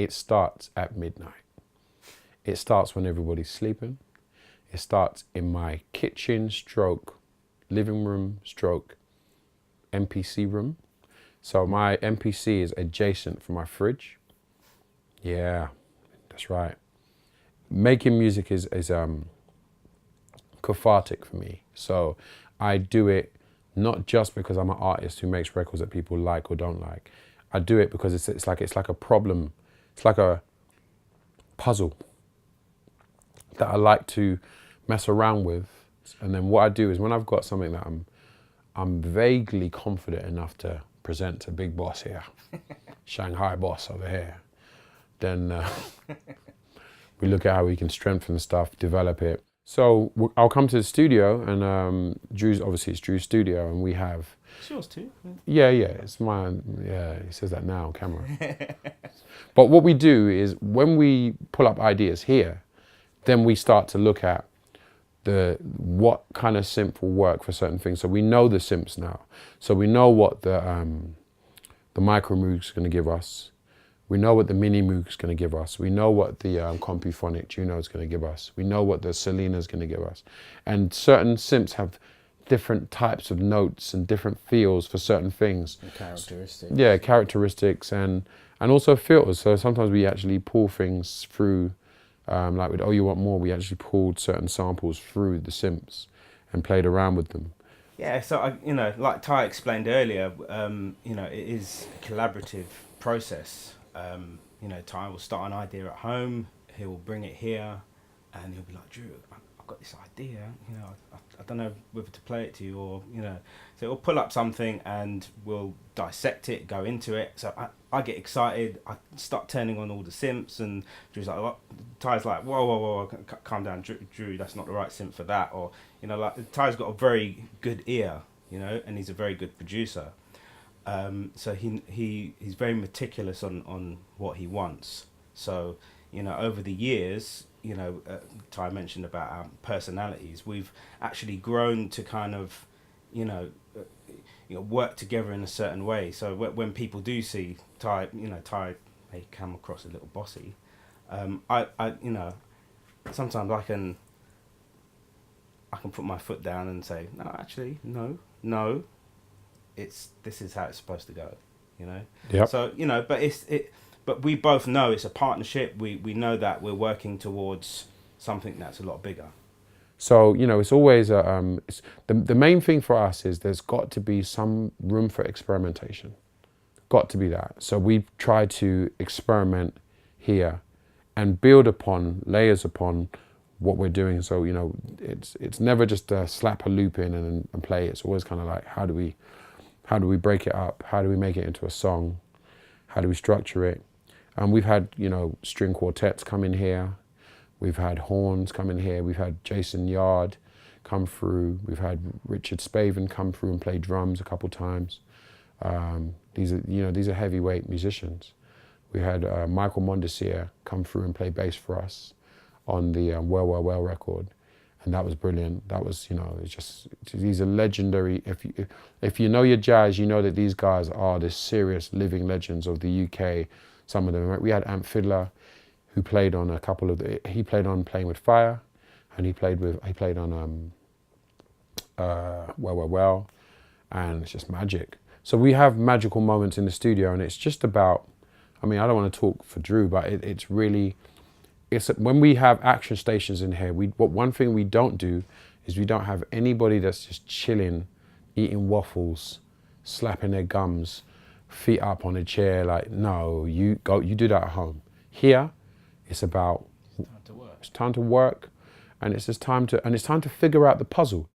it starts at midnight. It starts when everybody's sleeping. It starts in my kitchen stroke, living room stroke, MPC room. So my MPC is adjacent from my fridge. Yeah, that's right. Making music is cathartic for me. So I do it not just because I'm an artist who makes records that people like or don't like. I do it because it's like a problem. It's like a puzzle that I like to mess around with. And then what I do is when I've got something that I'm vaguely confident enough to present to Big Boss here, Shanghai boss over here, then we look at how we can strengthen stuff, develop it. So I'll come to the studio and it's Drew's studio and we have... It's yours too. Yeah, it's mine. Yeah, he says that now on camera. But what we do is when we pull up ideas here, then we start to look at what kind of synth will work for certain things. So we know the synths now. So we know what the micro Moog's going to give us. We know what the mini Moog's going to give us. We know what the Compuphonic Juno is going to give us. We know what the Selena's going to give us. And certain synths have different types of notes and different feels for certain things. And characteristics. Yeah, characteristics and also filters. So sometimes we actually pull things through, like with Oh You Want More, we actually pulled certain samples through the synths and played around with them. Yeah, so like Ty explained earlier, it is a collaborative process. Ty will start an idea at home, he will bring it here, and he'll be like, Drew, I've got this idea, I don't know whether to play it to you or, so he'll pull up something and we'll dissect it, go into it. So I get excited, I start turning on all the synths and Drew's like, what? Ty's like, whoa, calm down, Drew, that's not the right synth for that. Or, Ty's got a very good ear, and he's a very good producer. So he's very meticulous on what he wants. So, over the years, Ty mentioned about our personalities. We've actually grown to kind of, work together in a certain way. So when people do see Ty, Ty may come across a little bossy. Sometimes I can put my foot down and say, no, actually, no. This is how it's supposed to go, Yep. So but we both know it's a partnership. We know that we're working towards something that's a lot bigger. So it's always the main thing for us is there's got to be some room for experimentation. Got to be that. So we try to experiment here and build upon layers upon what we're doing. So it's never just slap a loop in and play. It's always kind of like how do we break it up? How do we make it into a song? How do we structure it? And we've had, string quartets come in here. We've had horns come in here. We've had Jason Yard come through. We've had Richard Spaven come through and play drums a couple times. These are heavyweight musicians. We had Michael Mondesir come through and play bass for us on the Well record. And that was brilliant. That was, these are legendary. If you know your jazz, you know that these guys are the serious living legends of the UK. Some of them. We had Amp Fiddler, who played on a couple of he played on Playing with Fire, and he played on Well, and it's just magic. So we have magical moments in the studio, and it's just about. I mean, I don't want to talk for Drew, but it's really. It's when we have action stations in here. One thing we don't do is we don't have anybody that's just chilling, eating waffles, slapping their gums, feet up on a chair. Like, no, you do that at home. Here, it's about. It's time to work. It's time to work, and it's time to figure out the puzzle.